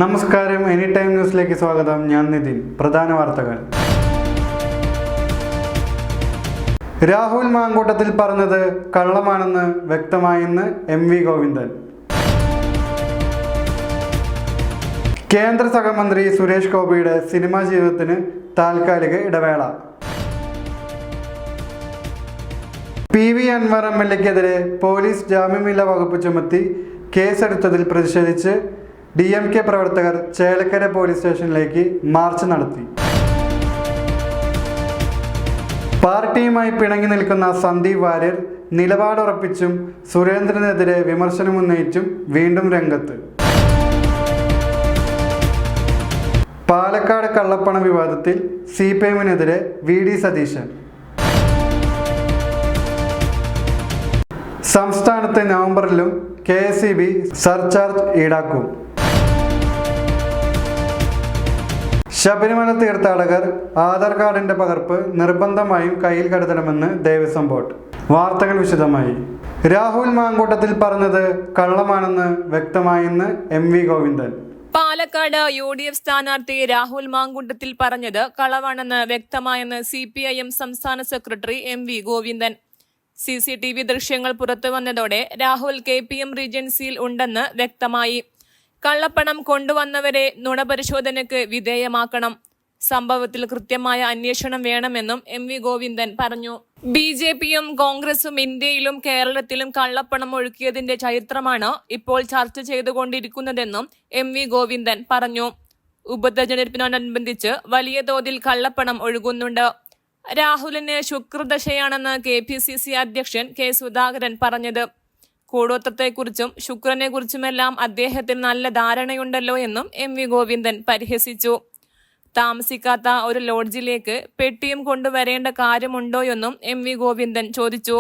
നമസ്കാരം, any time ന്യൂസിലേക്ക് സ്വാഗതം. ഞാൻ നിതിൻ. പ്രധാന വാർത്തകൾ. രാഹുൽ മാങ്കൂട്ടത്തിൽ പറഞ്ഞത് കള്ളമാണെന്ന് വ്യക്തമായെന്ന് എം വി ഗോവിന്ദൻ. കേന്ദ്ര സഹമന്ത്രി സുരേഷ് ഗോപിയുടെ സിനിമാ ജീവിതത്തിന് താൽക്കാലിക ഇടവേള. പി വി അൻവർ MLA-ക്കെതിരെ പോലീസ് ജാമ്യമില്ലാ വകുപ്പ് ചുമത്തി കേസെടുത്തതിൽ പ്രതിഷേധിച്ച് DMK പ്രവർത്തകർ ചേലക്കര പോലീസ് സ്റ്റേഷനിലേക്ക് മാർച്ച് നടത്തി. പാർട്ടിയുമായി പിണങ്ങി നിൽക്കുന്ന സന്ദീപ് വാര്യർ നിലപാടുറപ്പിച്ചും സുരേന്ദ്രനെതിരെ വിമർശനമുന്നയിച്ചും വീണ്ടും രംഗത്ത്. പാലക്കാട് കള്ളപ്പണ വിവാദത്തിൽ CPM-നെതിരെ VD സതീശൻ. സംസ്ഥാനത്ത് നവംബറിലും KSEB സർചാർജ് ഈടാക്കും. ശബരിമല തീർത്ഥാടകർ ആധാർ കാർഡിന്റെ പകർപ്പ് നിർബന്ധമായും കയ്യിൽ കരുതണമെന്ന് ദേവസ്വം ബോർഡ്. വാർത്തകൾ വിശദമായി. രാഹുൽ മാങ്കൂട്ടത്തിൽ പറഞ്ഞത് കള്ളമാണെന്ന് വ്യക്തമായെന്ന് M V Govindan. Palakkad UDF സ്ഥാനാർത്ഥി രാഹുൽ മാങ്കൂട്ടത്തിൽ പറഞ്ഞത് കളവാണെന്ന് വ്യക്തമായെന്ന് CPIM സംസ്ഥാന സെക്രട്ടറി MV ഗോവിന്ദൻ. CCTV ദൃശ്യങ്ങൾ പുറത്തു വന്നതോടെ രാഹുൽ KPM റീജൻസിയിൽ ഉണ്ടെന്ന് വ്യക്തമായി. കള്ളപ്പണം കൊണ്ടുവന്നവരെ നുണപരിശോധനയ്ക്ക് വിധേയമാക്കണം. സംഭവത്തിൽ കൃത്യമായ അന്വേഷണം വേണമെന്നും MV ഗോവിന്ദൻ പറഞ്ഞു. BJP-യും കോൺഗ്രസും ഇന്ത്യയിലും കേരളത്തിലും കള്ളപ്പണം ഒഴുക്കിയതിന്റെ ചരിത്രമാണ് ഇപ്പോൾ ചർച്ച ചെയ്തുകൊണ്ടിരിക്കുന്നതെന്നും MV ഗോവിന്ദൻ പറഞ്ഞു. ഉപതെരഞ്ഞെടുപ്പിനോടനുബന്ധിച്ച് വലിയ തോതിൽ കള്ളപ്പണം ഒഴുകുന്നുണ്ട്. രാഹുലിന് ശുക്രദശയാണെന്ന് KPCC അധ്യക്ഷൻ K സുധാകരൻ പറഞ്ഞത്. കൂടോത്രത്തെക്കുറിച്ചും ശുക്രനെക്കുറിച്ചുമെല്ലാം അദ്ദേഹത്തിന് നല്ല ധാരണയുണ്ടല്ലോ എന്നും MV ഗോവിന്ദൻ പരിഹസിച്ചു. താമസിക്കാത്ത ഒരു ലോഡ്ജിലേക്ക് പെട്ടിയും കൊണ്ടുവരേണ്ട കാര്യമുണ്ടോയെന്നും MV ഗോവിന്ദൻ ചോദിച്ചു.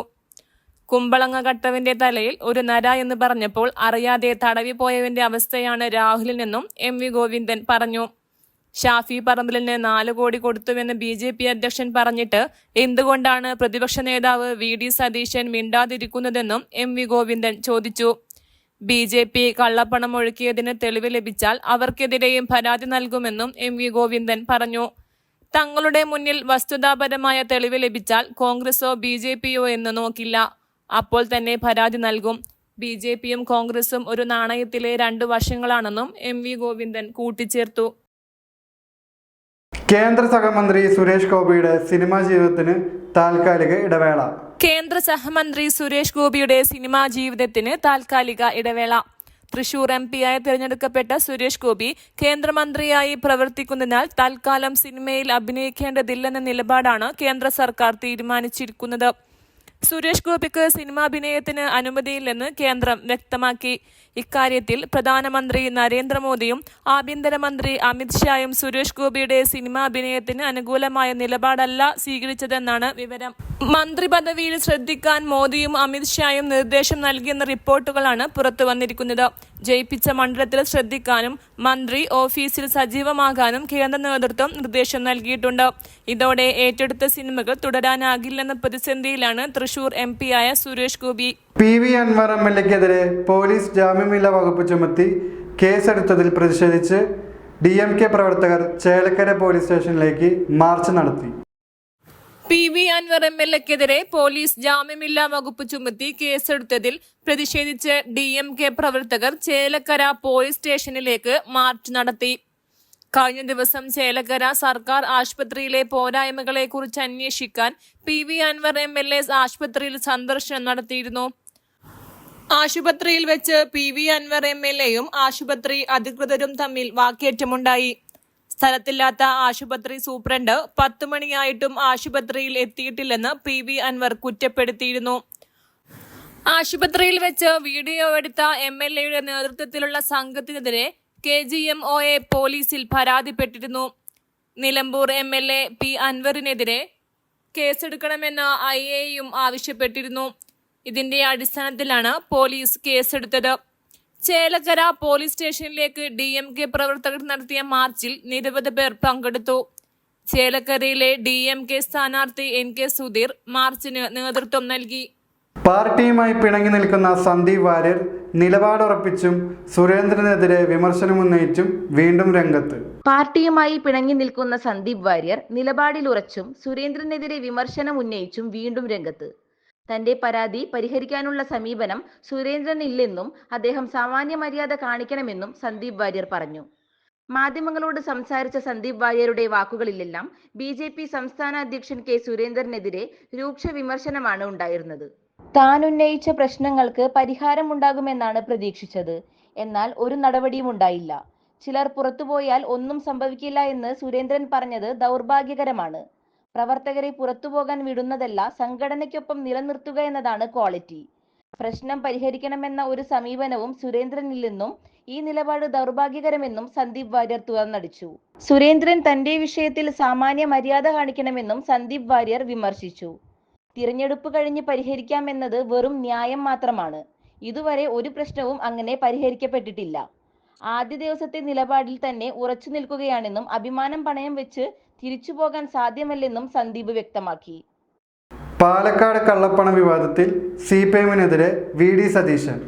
കുമ്പളങ്ങ കട്ടവന്റെ തലയിൽ ഒരു നര എന്ന് പറഞ്ഞപ്പോൾ അറിയാതെ തടവി പോയവന്റെ അവസ്ഥയാണ് രാഹുലിനെന്നും MV ഗോവിന്ദൻ പറഞ്ഞു. ഷാഫി പറമ്പിലിന് 4 കോടി കൊടുത്തുവെന്ന് BJP അധ്യക്ഷൻ പറഞ്ഞിട്ട് എന്തുകൊണ്ടാണ് പ്രതിപക്ഷ നേതാവ് VD സതീശൻ മിണ്ടാതിരിക്കുന്നതെന്നും MV ഗോവിന്ദൻ ചോദിച്ചു. BJP കള്ളപ്പണം ഒഴുക്കിയതിന് തെളിവ് ലഭിച്ചാൽ അവർക്കെതിരെയും പരാതി നൽകുമെന്നും MV ഗോവിന്ദൻ പറഞ്ഞു. തങ്ങളുടെ മുന്നിൽ വസ്തുതാപരമായ തെളിവ് ലഭിച്ചാൽ കോൺഗ്രസോ BJP-യോ എന്ന് നോക്കില്ല, അപ്പോൾ തന്നെ പരാതി നൽകും. BJP-യും കോൺഗ്രസും ഒരു നാണയത്തിലെ 2 വശങ്ങളാണെന്നും MV ഗോവിന്ദൻ കൂട്ടിച്ചേർത്തു. കേന്ദ്ര സഹമന്ത്രി സുരേഷ് ഗോപിയുടെ സിനിമാ ജീവിതത്തിന് താൽക്കാലിക ഇടവേള. കേന്ദ്ര സഹമന്ത്രി സുരേഷ് ഗോപിയുടെ സിനിമാ ജീവിതത്തിന് താൽക്കാലിക ഇടവേള. തൃശൂർ MP-യായി തിരഞ്ഞെടുക്കപ്പെട്ട സുരേഷ് ഗോപി കേന്ദ്രമന്ത്രിയായി പ്രവർത്തിക്കുന്നതിനാൽ തൽക്കാലം സിനിമയിൽ അഭിനയിക്കേണ്ടതില്ലെന്ന നിലപാടാണ് കേന്ദ്ര സർക്കാർ തീരുമാനിച്ചിരിക്കുന്നത്. സുരേഷ് ഗോപിക്ക് സിനിമാഭിനയത്തിന് അനുമതിയില്ലെന്ന് കേന്ദ്രം വ്യക്തമാക്കി. ഇക്കാര്യത്തിൽ പ്രധാനമന്ത്രി നരേന്ദ്രമോദിയും ആഭ്യന്തരമന്ത്രി അമിത് ഷായും സുരേഷ് ഗോപിയുടെ സിനിമാഭിനയത്തിന് അനുകൂലമായ നിലപാടല്ല സ്വീകരിച്ചതെന്നാണ് വിവരം. മന്ത്രി പദവിയിൽ ശ്രദ്ധിക്കാൻ മോദിയും അമിത് ഷായും നിർദ്ദേശം നൽകിയെന്ന റിപ്പോർട്ടുകളാണ് പുറത്തു വന്നിരിക്കുന്നത്. ജയിപ്പിച്ച മണ്ഡലത്തിൽ ശ്രദ്ധിക്കാനും മന്ത്രി ഓഫീസിൽ സജീവമാകാനും കേന്ദ്ര നേതൃത്വം നിർദ്ദേശം നൽകിയിട്ടുണ്ട്. ഇതോടെ ഏറ്റെടുത്ത സിനിമകൾ തുടരാനാകില്ലെന്ന പ്രതിസന്ധിയിലാണ് തൃശൂർ MP-യായ സുരേഷ് ഗോപി. PV അൻവർ MLA-ക്കെതിരെ പോലീസ് ജാമ്യമില്ലാ വകുപ്പ് ചുമത്തി കേസെടുത്തതിൽ പ്രതിഷേധിച്ച് DMK പ്രവർത്തകർ ചേലക്കര പോലീസ് സ്റ്റേഷനിലേക്ക് മാർച്ച് നടത്തി. PV അൻവർ MLA-ക്കെതിരെ പോലീസ് ജാമ്യമില്ലാ വകുപ്പ് ചുമത്തി കേസെടുത്തതിൽ പ്രതിഷേധിച്ച് DMK പ്രവർത്തകർ ചേലക്കര പോലീസ് സ്റ്റേഷനിലേക്ക് മാർച്ച് നടത്തി. കഴിഞ്ഞ ദിവസം ചേലക്കര സർക്കാർ ആശുപത്രിയിലെ പോരായ്മകളെക്കുറിച്ച് അന്വേഷിക്കാൻ PV അൻവർ MLA ആശുപത്രിയിൽ സന്ദർശനം നടത്തിയിരുന്നു. ആശുപത്രിയിൽ വെച്ച് PV അൻവർ MLA-യും ആശുപത്രി അധികൃതരും തമ്മിൽ വാക്കേറ്റമുണ്ടായി. സ്ഥലത്തില്ലാത്ത ആശുപത്രി സൂപ്രണ്ട് 10 മണിയായിട്ടും ആശുപത്രിയിൽ എത്തിയിട്ടില്ലെന്ന് PV അൻവർ കുറ്റപ്പെടുത്തിയിരുന്നു. ആശുപത്രിയിൽ വെച്ച് വീഡിയോ എടുത്ത MLA-യുടെ നേതൃത്വത്തിലുള്ള സംഘത്തിനെതിരെ KGMOA പോലീസിൽ പരാതിപ്പെട്ടിരുന്നു. നിലമ്പൂർ MLA P അൻവറിനെതിരെ കേസെടുക്കണമെന്ന് IA-യും ആവശ്യപ്പെട്ടിരുന്നു. ഇതിന്റെ അടിസ്ഥാനത്തിലാണ് പോലീസ് കേസെടുത്തത്. ചേലക്കര പോലീസ് സ്റ്റേഷനിലേക്ക് DMK പ്രവർത്തകർ നടത്തിയ മാർച്ചിൽ നിരവധി പേർ പങ്കെടുത്തു. ചേലക്കരയിലെ DMK സ്ഥാനാർത്ഥി NK സുധീർ മാർച്ചിന് നേതൃത്വം നൽകി. പാർട്ടിയുമായി പിണങ്ങി നിൽക്കുന്ന സന്ദീപ് വാര്യർ നിലപാടുറപ്പിച്ചും സുരേന്ദ്രനെതിരെ വിമർശനമുന്നയിച്ചും വീണ്ടും രംഗത്ത്. പാർട്ടിയുമായി പിണങ്ങി നിൽക്കുന്ന സന്ദീപ് വാര്യർ നിലപാടിലുറച്ചും സുരേന്ദ്രനെതിരെ വിമർശനം ഉന്നയിച്ചും വീണ്ടും രംഗത്ത്. തന്റെ പരാതി പരിഹരിക്കാനുള്ള സമീപനം സുരേന്ദ്രനില്ലെന്നും അദ്ദേഹം സാമാന്യ മര്യാദ കാണിക്കണമെന്നും സന്ദീപ് വാര്യർ പറഞ്ഞു. മാധ്യമങ്ങളോട് സംസാരിച്ച സന്ദീപ് വാര്യരുടെ വാക്കുകളിലെല്ലാം BJP സംസ്ഥാന അധ്യക്ഷൻ കെ സുരേന്ദ്രനെതിരെ രൂക്ഷ വിമർശനമാണ് ഉണ്ടായിരുന്നത്. താൻ ഉന്നയിച്ച പ്രശ്നങ്ങൾക്ക് പരിഹാരമുണ്ടാകുമെന്നാണ് പ്രതീക്ഷിച്ചത്. എന്നാൽ ഒരു നടപടിയും ഉണ്ടായില്ല. ചിലർ പുറത്തുപോയാൽ ഒന്നും സംഭവിക്കില്ല എന്ന് സുരേന്ദ്രൻ പറഞ്ഞത് ദൗർഭാഗ്യകരമാണ്. പ്രവർത്തകരെ പുറത്തുപോകാൻ വിടുന്നതല്ല, സംഘടനയ്ക്കൊപ്പം നിലനിർത്തുക എന്നതാണ് ക്വാളിറ്റി. പ്രശ്നം പരിഹരിക്കണമെന്ന ഒരു സമീപനവും സുരേന്ദ്രനില്ലെന്നും ഈ നിലപാട് ദൗർഭാഗ്യകരമെന്നും സന്ദീപ് വാര്യർ തുറന്നടിച്ചു. സുരേന്ദ്രൻ തന്റെ വിഷയത്തിൽ സാമാന്യ മര്യാദ കാണിക്കണമെന്നും സന്ദീപ് വാര്യർ വിമർശിച്ചു. തിരഞ്ഞെടുപ്പ് കഴിഞ്ഞ് പരിഹരിക്കാമെന്നത് വെറും ന്യായം മാത്രമാണ്. ഇതുവരെ ഒരു പ്രശ്നവും അങ്ങനെ പരിഹരിക്കപ്പെട്ടിട്ടില്ല. ആദ്യ ദിവസത്തെ നിലപാടിൽ തന്നെ ഉറച്ചു നിൽക്കുകയാണെന്നും അഭിമാനം പണയം വെച്ച് തിരിച്ചു പോകാൻ സാധ്യമല്ലെന്നും സന്ദീപ് വ്യക്തമാക്കി. പാലക്കാട് കള്ളപ്പണ വിവാദത്തിൽ CPIMനെതിരെ VD സതീശൻ.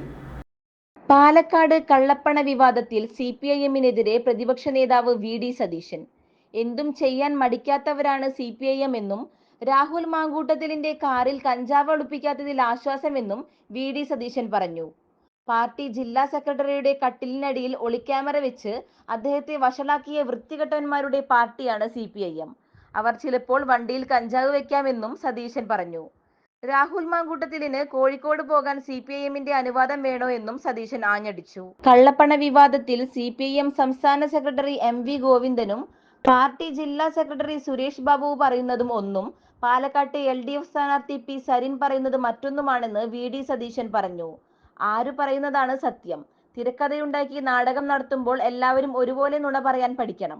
പാലക്കാട് കള്ളപ്പണ വിവാദത്തിൽ CPIMനെതിരെ പ്രതിപക്ഷ നേതാവ് VD സതീശൻ. എന്തും ചെയ്യാൻ മടിക്കാത്തവരാണ് CPIM എന്നും രാഹുൽ മാങ്കൂട്ടത്തിലിന്റെ കാറിൽ കഞ്ചാവ് ഒളിപ്പിക്കാത്തതിൽ ആശ്വാസമെന്നും VD സതീശൻ പറഞ്ഞു. പാർട്ടി ജില്ലാ സെക്രട്ടറിയുടെ കട്ടിലിനടിയിൽ ഒളിക്യാമറ വെച്ച് അദ്ദേഹത്തെ വഷളാക്കിയ വൃത്തികെട്ടവന്മാരുടെ പാർട്ടിയാണ് CPIM. അവർ ചിലപ്പോൾ വണ്ടിയിൽ കഞ്ചാവ് വെക്കാമെന്നും സതീശൻ പറഞ്ഞു. രാഹുൽ മാങ്കൂട്ടത്തിലിന് കോഴിക്കോട് പോകാൻ CPIMന്റെ അനുവാദം വേണോ എന്നും സതീശൻ ആഞ്ഞടിച്ചു. കള്ളപ്പണ വിവാദത്തിൽ CPIM സംസ്ഥാന സെക്രട്ടറി MV ഗോവിന്ദനും പാർട്ടി ജില്ലാ സെക്രട്ടറി സുരേഷ് ബാബു പറയുന്നതും ഒന്നും, പാലക്കാട്ടെ LDF സ്ഥാനാർത്ഥി P സരിൻ പറയുന്നത് മറ്റൊന്നുമാണെന്ന് VD സതീശൻ പറഞ്ഞു. ആര് പറയുന്നതാണ് സത്യം? തിരക്കഥയുണ്ടാക്കി നാടകം നടത്തുമ്പോൾ എല്ലാവരും ഒരുപോലെ നുണ പറയാൻ പഠിക്കണം.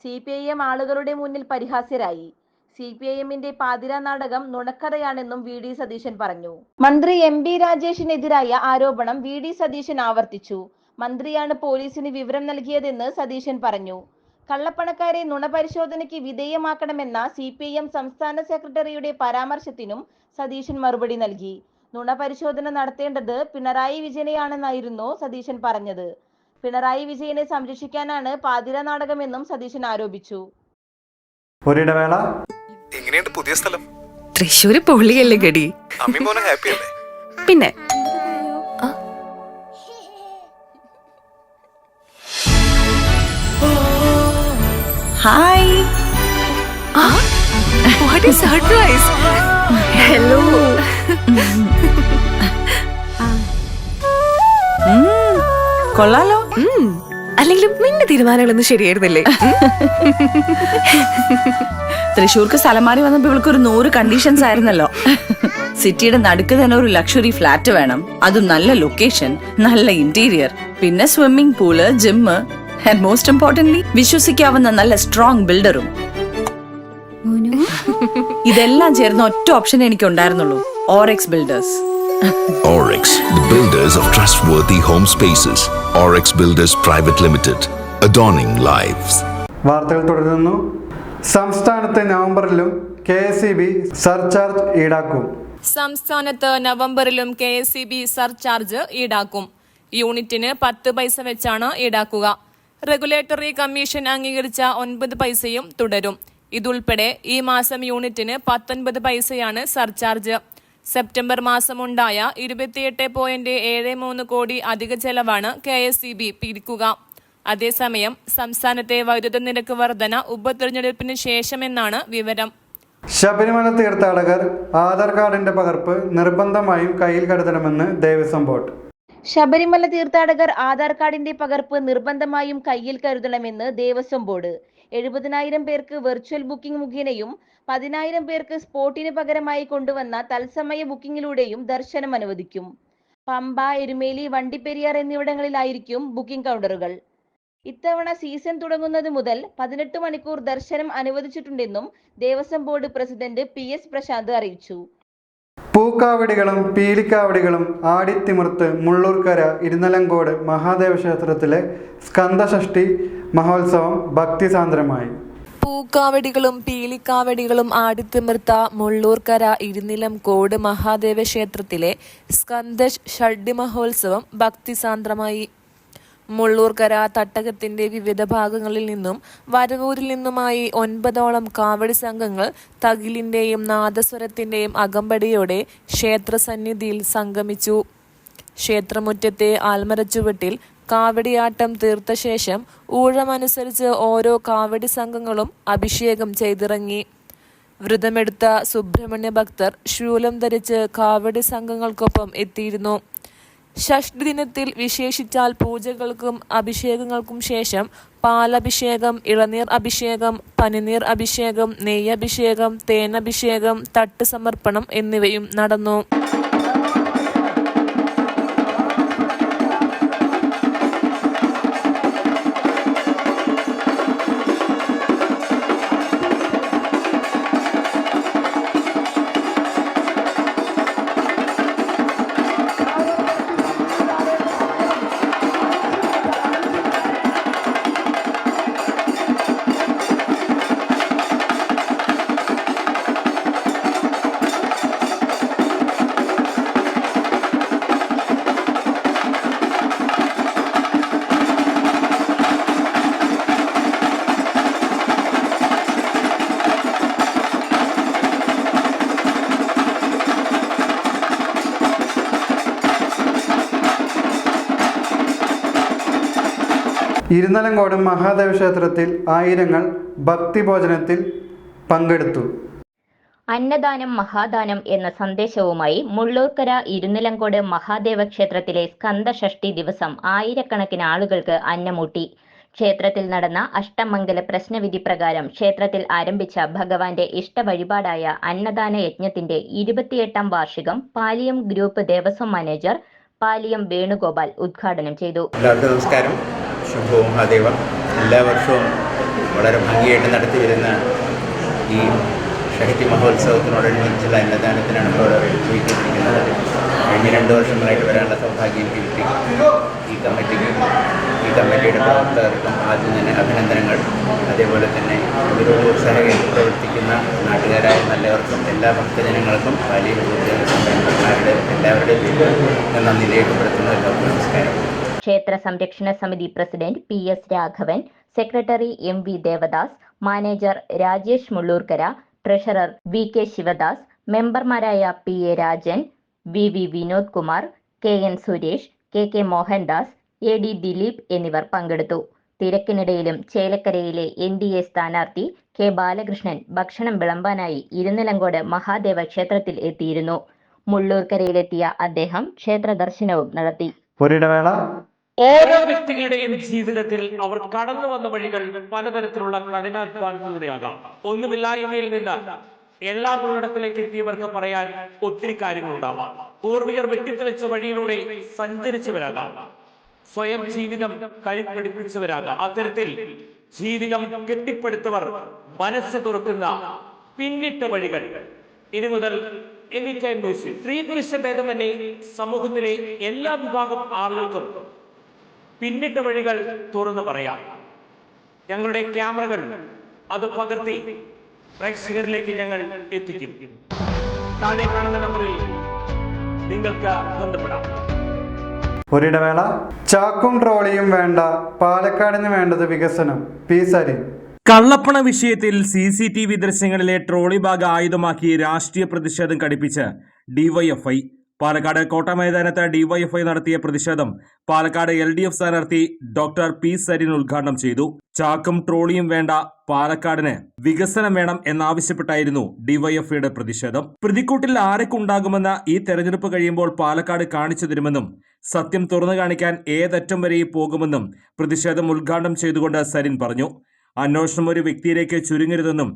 CPIM ആളുകളുടെ മുന്നിൽ പരിഹാസ്യരായി. CPIMന്റെ പാതിരാ നാടകം നുണക്കഥയാണെന്നും VD സതീശൻ പറഞ്ഞു. മന്ത്രി MB രാജേഷിനെതിരായ ആരോപണം VD സതീശൻ ആവർത്തിച്ചു. മന്ത്രിയാണ് പോലീസിന് വിവരം നൽകിയതെന്ന് സതീശൻ പറഞ്ഞു. കള്ളപ്പണക്കാരെ നുണ പരിശോധനയ്ക്ക് വിധേയമാക്കണമെന്ന CPIM സംസ്ഥാന സെക്രട്ടറിയുടെ പരാമർശത്തിനും സതീശൻ മറുപടി നൽകി. നുണ പരിശോധന നടത്തേണ്ടത് പിണറായി വിജയനെയാണെന്നായിരുന്നു സതീശൻ പറഞ്ഞത്. പിണറായി വിജയനെ സംരക്ഷിക്കാനാണ് പാതിരാ നാടകമെന്നും സതീശൻ ആരോപിച്ചു. ഒരിടവേള. എങ്ങനെയുണ്ട് പുതിയ സ്ഥലം? തൃശ്ശൂര് പൊള്ളിയല്ലേ ഗടി. അമ്മിമോനെ ഹാപ്പി അല്ലേ? പിന്നെ hi, what is surprise. Hello. കൊള്ളാലോ. അല്ലെങ്കിലും നിന്റെ തീരുമാനങ്ങളൊന്നും ശരിയായിരുന്നില്ലേ? തൃശ്ശൂർക്ക് സ്ഥലം മാറി വന്നപ്പോ ഇവൾക്കൊരു 100 കണ്ടീഷൻസ് ആയിരുന്നല്ലോ. സിറ്റിയുടെ നടുക്ക് തന്നെ ഒരു ലക്ഷറി ഫ്ലാറ്റ് വേണം, അതും നല്ല ലൊക്കേഷൻ, നല്ല ഇന്റീരിയർ, പിന്നെ swimming pool, gym, and most importantly വിശ്വസിക്കാവുന്ന നല്ല സ്ട്രോങ് ബിൽഡറും. ഇതെല്ലാം ചേർന്ന ഒറ്റ ഓപ്ഷൻ എനിക്ക് ഉണ്ടായിരുന്നുള്ളൂ, Oryx Builders. Oryx, the builders of trustworthy home spaces. Oryx Builders Private Limited, adorning lives. വാർത്തകൾ തുടരുന്നു. സംസ്ഥാനത്ത് നവംബറിലും KSEB സർചാർജ് ഈടാക്കും. സംസ്ഥാനത്ത് നവംബറിലും KSEB സർചാർജ് ഈടാക്കും. യൂണിറ്റിന് 10 പൈസ വെച്ചാണ് ഈടാക്കുക. റെഗുലേറ്ററി കമ്മീഷൻ അംഗീകരിച്ച 9 പൈസയും തുടരും. ഇതുൾപ്പെടെ ഈ മാസം യൂണിറ്റിന് 19 പൈസയാണ് സർചാർജ്. സെപ്റ്റംബർ മാസമുണ്ടായ 28.73 കോടി അധിക ചെലവാണ് KSEB പിരിക്കുക. അതേസമയം സംസ്ഥാനത്തെ വൈദ്യുത നിരക്ക് വർധന ഉപതെരഞ്ഞെടുപ്പിന് ശേഷമെന്നാണ് വിവരം. ശബരിമല തീർത്ഥാടകർ ആധാർ കാർഡിന്റെ പകർപ്പ് നിർബന്ധമായും കയ്യിൽ കരുതണമെന്ന് ദേവസ്വം ബോർഡ്. ശബരിമല തീർത്ഥാടകർ ആധാർ കാർഡിന്റെ പകർപ്പ് നിർബന്ധമായും കയ്യിൽ കരുതണമെന്ന് ദേവസ്വം ബോർഡ്. 70,000 പേർക്ക് വെർച്വൽ ബുക്കിംഗ് മുഖേനയും 10,000 പേർക്ക് സ്പോട്ടിന് പകരമായി കൊണ്ടുവന്ന തത്സമയ ബുക്കിംഗിലൂടെയും ദർശനം അനുവദിക്കും. പമ്പ, എരുമേലി, വണ്ടിപ്പെരിയാർ എന്നിവിടങ്ങളിലായിരിക്കും ബുക്കിംഗ് കൗണ്ടറുകൾ. ഇത്തവണ സീസൺ തുടങ്ങുന്നത് മുതൽ 18 മണിക്കൂർ ദർശനം അനുവദിച്ചിട്ടുണ്ടെന്നും Devaswom board president PS Prashanth അറിയിച്ചു. പൂക്കാവടികളും പീലിക്കാവടികളും ആടിത്തിമിർത്ത് മുള്ളൂർക്കര ഇരുന്നലങ്കോട് മഹാദേവ ക്ഷേത്രത്തിലെ സ്കന്ദഷഷ്ഠി മഹോത്സവം ഭക്തിസാന്ദ്രമായി. പൂക്കാവടികളും പീലിക്കാവടികളും ആടിത്തിമിർത്ത മുള്ളൂർക്കര ഇരുനിലംകോട് മഹാദേവ ക്ഷേത്രത്തിലെ സ്കന്ദ ഷഡ്ഡി മഹോത്സവം ഭക്തിസാന്ദ്രമായി. മുള്ളൂർക്കര തട്ടകത്തിന്റെ വിവിധ ഭാഗങ്ങളിൽ നിന്നും വരവൂരിൽ നിന്നുമായി 9ഓളം കാവടി സംഘങ്ങൾ തകിലിന്റെയും നാദസ്വരത്തിന്റെയും അകമ്പടിയോടെ ക്ഷേത്രസന്നിധിയിൽ സംഗമിച്ചു. ക്ഷേത്രമുറ്റത്തെ ആൽമരച്ചുവട്ടിൽ കാവടിയാട്ടം തീർത്ത ശേഷം ഊഴമനുസരിച്ച് ഓരോ കാവടി സംഘങ്ങളും അഭിഷേകം ചെയ്തിറങ്ങി. വ്രതമെടുത്ത സുബ്രഹ്മണ്യ ഭക്തർ ശൂലം ധരിച്ച് കാവടി സംഘങ്ങൾക്കൊപ്പം എത്തിയിരുന്നു. ഷഷ്ഠി ദിനത്തിൽ വിശേഷിച്ചാൽ പൂജകൾക്കും അഭിഷേകങ്ങൾക്കും ശേഷം പാലഭിഷേകം, ഇളനീർ അഭിഷേകം, പനിനീർ അഭിഷേകം, നെയ്യഭിഷേകം, തേനഭിഷേകം, തട്ട് സമർപ്പണം എന്നിവയും നടന്നു. ഇരുനിലംകോട് മഹാദേവ ക്ഷേത്രത്തിൽ ആയിരങ്ങൾ ഭക്തിഭോജനത്തിൽ പങ്കെടുത്തു. അന്നദാനം മഹാദാനം എന്ന സന്ദേശവുമായി മുള്ളൂർക്കര ഇരുനിലംകോട് മഹാദേവ ക്ഷേത്രത്തിലെ സ്കന്ദഷഷ്ഠി ദിവസം ആയിരക്കണക്കിന് ആളുകൾക്ക് അന്നമൂട്ടി. ക്ഷേത്രത്തിൽ നടന്ന അഷ്ടമംഗല പ്രശ്നവിധി പ്രകാരം ക്ഷേത്രത്തിൽ ആരംഭിച്ച ഭഗവാന്റെ ഇഷ്ടവഴിപാടായ അന്നദാന യജ്ഞത്തിന്റെ 28ാം വാർഷികം പാലിയം ഗ്രൂപ്പ് ദേവസ്വം മാനേജർ പാലിയം വേണുഗോപാൽ ഉദ്ഘാടനം ചെയ്തു. എല്ലാവർക്കും നമസ്കാരം. ശംഭോ മഹാദേവ. എല്ലാ വർഷവും വളരെ ഭംഗിയായിട്ട് നടത്തി വരുന്ന ഈ ഷഷ്ഠി മഹോത്സവത്തിനോടനുബന്ധിച്ചുള്ള അന്നദാനത്തിനാണ് ഇപ്പോൾ പോയിക്കൊണ്ടിരിക്കുന്നത്. കഴിഞ്ഞ 2 വർഷങ്ങളായിട്ട് വരാനുള്ള സൗഭാഗ്യം കിട്ടി. ഈ കമ്മിറ്റിയുടെ പ്രവർത്തകർക്കും ആദ്യം തന്നെ അഭിനന്ദനങ്ങൾ. അതേപോലെ തന്നെ ഇതിനോട് ഉത്സാഹം പ്രവർത്തിക്കുന്ന നാട്ടുകാരായ നല്ലവർക്കും എല്ലാ ഭക്തജനങ്ങൾക്കും വലിയ ദേവസ്വങ്ങളുടെ എല്ലാവരുടെയും നന്ദി രേഖപ്പെടുത്തുന്നു. എല്ലാവർക്കും നമസ്കാരം. ക്ഷേത്ര സംരക്ഷണ സമിതി president PS Raghavan, secretary MV Devadas, manager Rajesh Mulloorkara, treasurer VK Sivadas, മെമ്പർമാരായ PA Rajan, VV Vinod Kumar, KN Suresh, KK Mohandas, AD Dileep എന്നിവർ പങ്കെടുത്തു. തിരക്കിനിടയിലും ചേലക്കരയിലെ NDA സ്ഥാനാർത്ഥി K ബാലകൃഷ്ണൻ ഭക്ഷണം വിളമ്പാനായി ഇരുനിലംകോട് മഹാദേവ ക്ഷേത്രത്തിൽ എത്തിയിരുന്നു. മുള്ളൂർക്കരയിലെത്തിയ അദ്ദേഹം ക്ഷേത്ര ദർശനവും നടത്തി. ഒരിടവേള. ഓരോ വ്യക്തികളുടെയും ജീവിതത്തിൽ അവർ കടന്നു വന്ന വഴികൾ പലതരത്തിലുള്ള കഠിനാധ്വാനത്തിലൂടെയാകാം. ഒന്നുമില്ലായ്മയിൽ നിന്ന് എല്ലാ ഉള്ളിടത്തിലേക്ക് എത്തിയവർക്ക് പറയാൻ ഒത്തിരി കാര്യങ്ങളുണ്ടാവാം. പൂർവികർ വെട്ടിത്തെളിച്ച വഴിയിലൂടെ സഞ്ചരിച്ചവരാകാം. സ്വയം ജീവിതം കൈപിടിപ്പിച്ചവരാകാം. അത്തരത്തിൽ ജീവിതം കെട്ടിപ്പടുത്തവർ മനസ്സ് തുറക്കുന്ന പിന്നിട്ട വഴികൾ ഇനി മുതൽ സ്ത്രീപുരുഷഭേദമന്യേ സമൂഹത്തിലെ എല്ലാ വിഭാഗം ആളുകൾക്കും പിന്നിട്ട വഴികൾ തുറന്നു പറയാം. ഞങ്ങളുടെ ക്യാമറകൾ അത് പകർത്തി പ്രേക്ഷകരിലേക്ക് ഞങ്ങൾ എത്തിക്കും. താഴെ കാണുന്ന നമ്പറിൽ നിങ്ങൾക്ക് ബന്ധപ്പെടാം. ഒരിടവേള. ചാക്കും ട്രോളിയും വേണ്ട, പാലക്കാടിന് വേണ്ടത് വികസനം. P സരിൻ. കള്ളപ്പണ വിഷയത്തിൽ CCTV ദൃശ്യങ്ങളിലെ ട്രോളി ബാഗ് ആയുധമാക്കി രാഷ്ട്രീയ പ്രതിഷേധം ഘടിപ്പിച്ച് DYFI. പാലക്കാട് കോട്ട മൈതാനത്ത് DYFI നടത്തിയ പ്രതിഷേധം പാലക്കാട് LDF സ്ഥാനാർത്ഥി ഡോക്ടർ P സരിൻ ഉദ്ഘാടനം ചെയ്തു. ചാക്കും ട്രോളിയും വേണ്ട, പാലക്കാടിന് വികസനം വേണം എന്നാവശ്യപ്പെട്ടായിരുന്നു DYFIയുടെ പ്രതിഷേധം. പ്രതിക്കൂട്ടിൽ ആരൊക്കെയുണ്ടാകുമെന്ന് ഈ തെരഞ്ഞെടുപ്പ് കഴിയുമ്പോൾ പാലക്കാട് കാണിച്ചു തരുമെന്നും സത്യം തുറന്നു കാണിക്കാൻ ഏതറ്റം വരെ പോകുമെന്നും പ്രതിഷേധം ഉദ്ഘാടനം ചെയ്തുകൊണ്ട് സരിൻ പറഞ്ഞു. അന്വേഷണം ഒരു വ്യക്തിയിലേക്ക് ചുരുങ്ങരുതെന്നും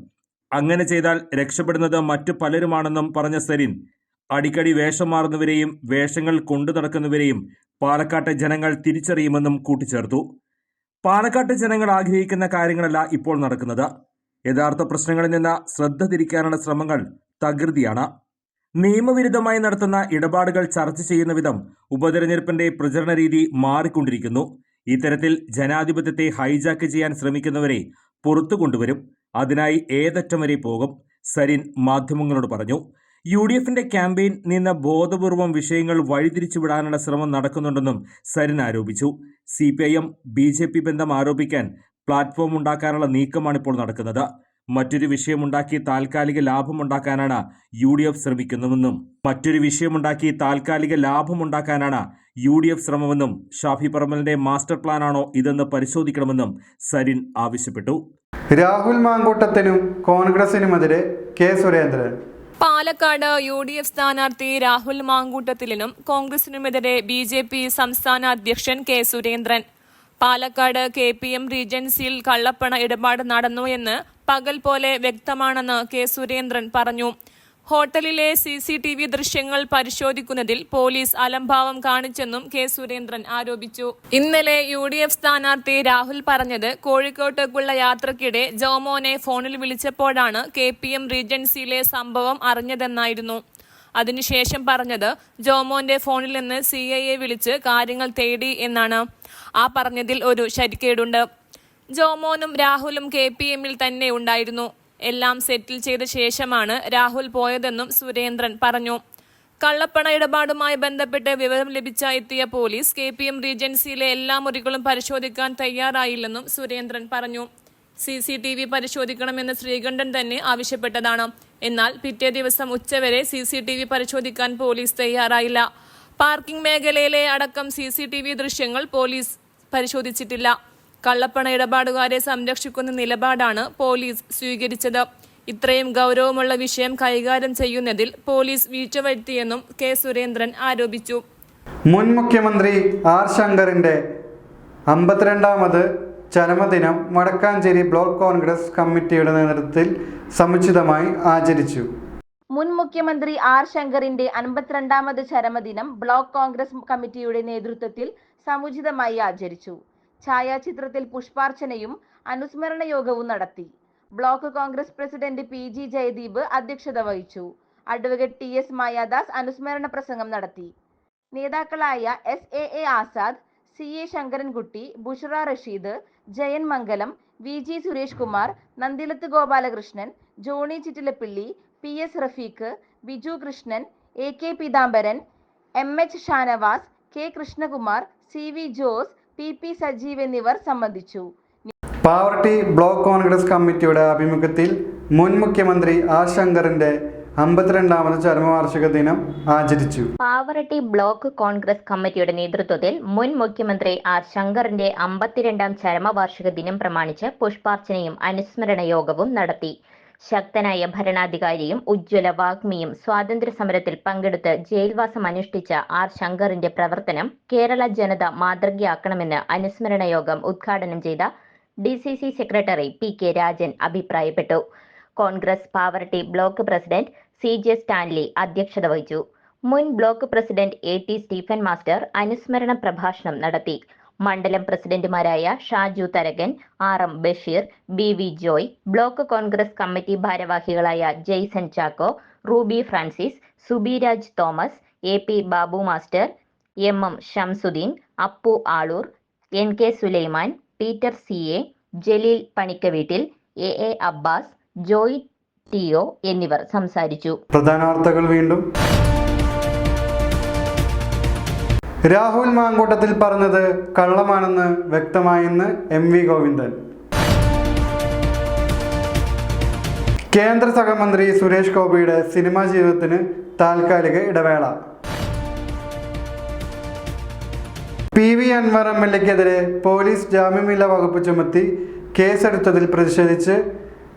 അങ്ങനെ ചെയ്താൽ രക്ഷപ്പെടുന്നത് മറ്റു പലരുമാണെന്നും പറഞ്ഞ സരിൻ അടിക്കടി വേഷം മാറുന്നവരെയും വേഷങ്ങൾ കൊണ്ടു നടക്കുന്നവരെയും പാലക്കാട്ടെ ജനങ്ങൾ തിരിച്ചറിയുമെന്നും കൂട്ടിച്ചേർത്തു. പാലക്കാട്ടെ ജനങ്ങൾ ആഗ്രഹിക്കുന്ന കാര്യങ്ങളല്ല ഇപ്പോൾ നടക്കുന്നത്. യഥാർത്ഥ പ്രശ്നങ്ങളിൽ നിന്ന് ശ്രദ്ധ തിരിക്കാനുള്ള ശ്രമങ്ങൾ തകൃതിയാണ്. നിയമവിരുദ്ധമായി നടത്തുന്ന ഇടപാടുകൾ ചർച്ച ചെയ്യുന്ന വിധം ഉപതെരഞ്ഞെടുപ്പിന്റെ പ്രചരണ രീതി മാറിക്കൊണ്ടിരിക്കുന്നു. ഇത്തരത്തിൽ ജനാധിപത്യത്തെ ഹൈജാക്ക് ചെയ്യാൻ ശ്രമിക്കുന്നവരെ പുറത്തു കൊണ്ടുവരും. അതിനായി ഏതറ്റം വരെ പോകും, സരിൻ മാധ്യമങ്ങളോട് പറഞ്ഞു. UDFന്റെ ക്യാമ്പയിൻ നിന്ന് ബോധപൂർവം വിഷയങ്ങൾ വഴിതിരിച്ചുവിടാനുള്ള ശ്രമം നടക്കുന്നുണ്ടെന്നും സരിൻ ആരോപിച്ചു. CPIM BJP ബന്ധം ആരോപിക്കാൻ പ്ലാറ്റ്ഫോം ഉണ്ടാക്കാനുള്ള നീക്കമാണിപ്പോൾ നടക്കുന്നത്. മറ്റൊരു വിഷയമുണ്ടാക്കി താൽക്കാലിക ലാഭമുണ്ടാക്കാനാണ് UDF ശ്രമമെന്നും ഷാഫി പറമ്പലിന്റെ മാസ്റ്റർ പ്ലാനാണോ ഇതെന്ന് പരിശോധിക്കണമെന്നും സരിൻ ആവശ്യപ്പെട്ടു. രാഹുൽ മാങ്കൂട്ടത്തിനും കോൺഗ്രസിനുമെതിരെ കെ സുരേന്ദ്രൻ. പാലക്കാട് UDF സ്ഥാനാർത്ഥി രാഹുൽ മാങ്കൂട്ടത്തിലിനും കോൺഗ്രസിനുമെതിരെ BJP സംസ്ഥാന അധ്യക്ഷൻ കെ സുരേന്ദ്രൻ. പാലക്കാട് KPM റീജൻസിയിൽ കള്ളപ്പണ ഇടപാട് നടന്നു എന്ന് പകൽ പോലെ വ്യക്തമാണെന്ന് കെ സുരേന്ദ്രൻ പറഞ്ഞു. ഹോട്ടലിലെ CCTV ദൃശ്യങ്ങൾ പരിശോധിക്കുന്നതിൽ പോലീസ് അലംഭാവം കാണിച്ചെന്നും കെ സുരേന്ദ്രൻ ആരോപിച്ചു. ഇന്നലെ UDF സ്ഥാനാർത്ഥി രാഹുൽ പറഞ്ഞത് കോഴിക്കോട്ടേക്കുള്ള യാത്രക്കിടെ ജോമോനെ ഫോണിൽ വിളിച്ചപ്പോഴാണ് KPM റീജൻസിയിലെ സംഭവം അറിഞ്ഞതെന്നായിരുന്നു. അതിനുശേഷം പറഞ്ഞത് ജോമോന്റെ ഫോണിൽ നിന്ന് CIA വിളിച്ച് കാര്യങ്ങൾ തേടി എന്നാണ്. ആ പറഞ്ഞതിൽ ഒരു ശരിക്കേടുണ്ട്. ജോമോനും രാഹുലും KPMൽ തന്നെ ഉണ്ടായിരുന്നു. എല്ലാം സെറ്റിൽ ചെയ്ത ശേഷമാണ് രാഹുൽ പോയതെന്നും സുരേന്ദ്രൻ പറഞ്ഞു. കള്ളപ്പണ ഇടപാടുമായി ബന്ധപ്പെട്ട് വിവരം ലഭിച്ച എത്തിയ പോലീസ് KPM റീജൻസിയിലെ എല്ലാ മുറികളും പരിശോധിക്കാൻ തയ്യാറായില്ലെന്നും സുരേന്ദ്രൻ പറഞ്ഞു. CCTV പരിശോധിക്കണമെന്ന് ശ്രീകണ്ഠൻ തന്നെ ആവശ്യപ്പെട്ടതാണ്. എന്നാൽ പിറ്റേ ദിവസം ഉച്ചവരെ CCTV പരിശോധിക്കാൻ പോലീസ് തയ്യാറായില്ല. പാർക്കിംഗ് മേഖലയിലെ അടക്കം CCTV ദൃശ്യങ്ങൾ പോലീസ് പരിശോധിച്ചിട്ടില്ല. കള്ളപ്പണ ഇടപാടുകാരെ സംരക്ഷിക്കുന്ന നിലപാടാണ് പോലീസ് സ്വീകരിച്ചത്. ഇത്രയും ഗൗരവമുള്ള വിഷയം കൈകാര്യം ചെയ്യുന്നതിൽ പോലീസ് വീഴ്ച വരുത്തിയെന്നും കെ സുരേന്ദ്രൻ ആരോപിച്ചു. മുൻ മുഖ്യമന്ത്രി R ശങ്കറിന്റെ 52ാമത് ചരമദിനം വടക്കാഞ്ചേരി ബ്ലോക്ക് കോൺഗ്രസ് കമ്മിറ്റിയുടെ നേതൃത്വത്തിൽ സമുചിതമായി ആചരിച്ചു. മുൻ മുഖ്യമന്ത്രി R ശങ്കറിന്റെ 52ാമത് ചരമദിനം ബ്ലോക്ക് കോൺഗ്രസ് കമ്മിറ്റിയുടെ നേതൃത്വത്തിൽ സമുചിതമായി ആചരിച്ചു. ഛായാചിത്രത്തിൽ പുഷ്പാർച്ചനയും അനുസ്മരണ യോഗവും നടത്തി. Block Congress president PG Jayadeep അധ്യക്ഷത വഹിച്ചു. അഡ്വക്കേറ്റ് TS മായാദാസ് അനുസ്മരണ പ്രസംഗം നടത്തി. നേതാക്കളായ SAA Azad, CA Sankarankutty, Bushara Rasheed, Jayan Mangalam, VG Suresh Kumar, Nandilath Gopalakrishnan, Johny Chittilappilly, PS Rafeeq, Biju Krishnan, AK Peethambaran, MH Shanavas, K Krishnakumar, CV Jose, PP Sajeev എന്നിവർ സംബന്ധിച്ചു. പാവർട്ടി ബ്ലോക്ക് കോൺഗ്രസ് കമ്മിറ്റിയുടെ ആഭിമുഖ്യത്തിൽ മുൻ മുഖ്യമന്ത്രി R ശങ്കറിന്റെ 52ാമത് ചരമവാർഷിക ദിനം ആചരിച്ചു. പാവറട്ടി ബ്ലോക്ക് കോൺഗ്രസ് കമ്മിറ്റിയുടെ നേതൃത്വത്തിൽ മുൻ മുഖ്യമന്ത്രി R ശങ്കറിന്റെ 52ാം ചരമവാർഷിക ദിനം പ്രമാണിച്ച് പുഷ്പാർച്ചനയും അനുസ്മരണ യോഗവും നടത്തി. ശക്തനായ ഭരണാധികാരിയും ഉജ്ജ്വല വാഗ്മിയും സ്വാതന്ത്ര്യ സമരത്തിൽ പങ്കെടുത്ത് ജയിൽവാസം അനുഷ്ഠിച്ച R ശങ്കറിന്റെ പ്രവർത്തനം കേരള ജനത മാതൃകയാക്കണമെന്ന് അനുസ്മരണ യോഗം ഉദ്ഘാടനം ചെയ്ത DCC സെക്രട്ടറി PK രാജൻ അഭിപ്രായപ്പെട്ടു. Congress Pavaratty block president CJ Stanley അധ്യക്ഷത വഹിച്ചു. മുൻ block president AT Stephen master അനുസ്മരണ പ്രഭാഷണം നടത്തി. മണ്ഡലം പ്രസിഡന്റുമാരായ Shaju Tharakan, RM Basheer, BV Joy, block Congress committee ഭാരവാഹികളായ Jaison Chacko, Ruby Francis, Subiraj Thomas, AP Babu master, MM Shamsuddin, Appu Aloor, NK Sulaiman, Peter CA, Jaleel Panikkaveettil, AA Abbas, Joy TO എന്നിവർ സംസാരിച്ചു. പ്രധാന വാർത്തകൾ വീണ്ടും. രാഹുൽ മാങ്കൂട്ടത്തിൽ പറഞ്ഞത് കള്ളമാണെന്ന് വ്യക്തമായെന്ന് MV ഗോവിന്ദൻ. കേന്ദ്ര സഹമന്ത്രി സുരേഷ് ഗോപിയുടെ സിനിമാ ജീവിതത്തിന് താൽക്കാലിക ഇടവേള. PV അൻവർ MLAക്കെതിരെ പോലീസ് ജാമ്യമില്ലാ വകുപ്പ് ചുമത്തി കേസെടുത്തതിൽ പ്രതിഷേധിച്ച്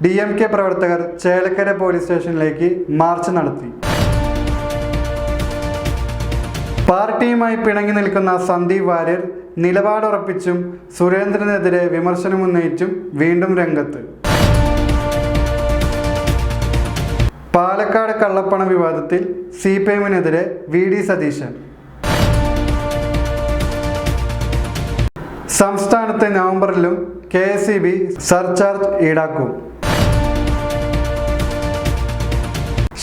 DMK പ്രവർത്തകർ ചേലക്കര പോലീസ് സ്റ്റേഷനിലേക്ക് മാർച്ച് നടത്തി. പാർട്ടിയുമായി പിണങ്ങി നിൽക്കുന്ന സന്ദീപ് വാര്യർ നിലപാടുറപ്പിച്ചും സുരേന്ദ്രനെതിരെ വിമർശനമുന്നയിച്ചും വീണ്ടും രംഗത്ത്. പാലക്കാട് കള്ളപ്പണ വിവാദത്തിൽ CPIMനെതിരെ VD സതീശൻ. സംസ്ഥാനത്ത് നവംബറിലും KSEB സർചാർജ് ഈടാക്കും.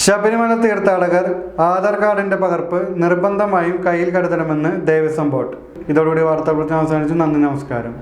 ശബരിമല തീർത്ഥാടകർ ആധാർ കാർഡിന്റെ പകർപ്പ് നിർബന്ധമായും കയ്യിൽ കരുതണമെന്ന് ദേവസ്വം ബോർഡ്. ഇതോടുകൂടി വാർത്താ പ്രചരണം അവസാനിച്ചു. നന്ദി, നമസ്കാരം.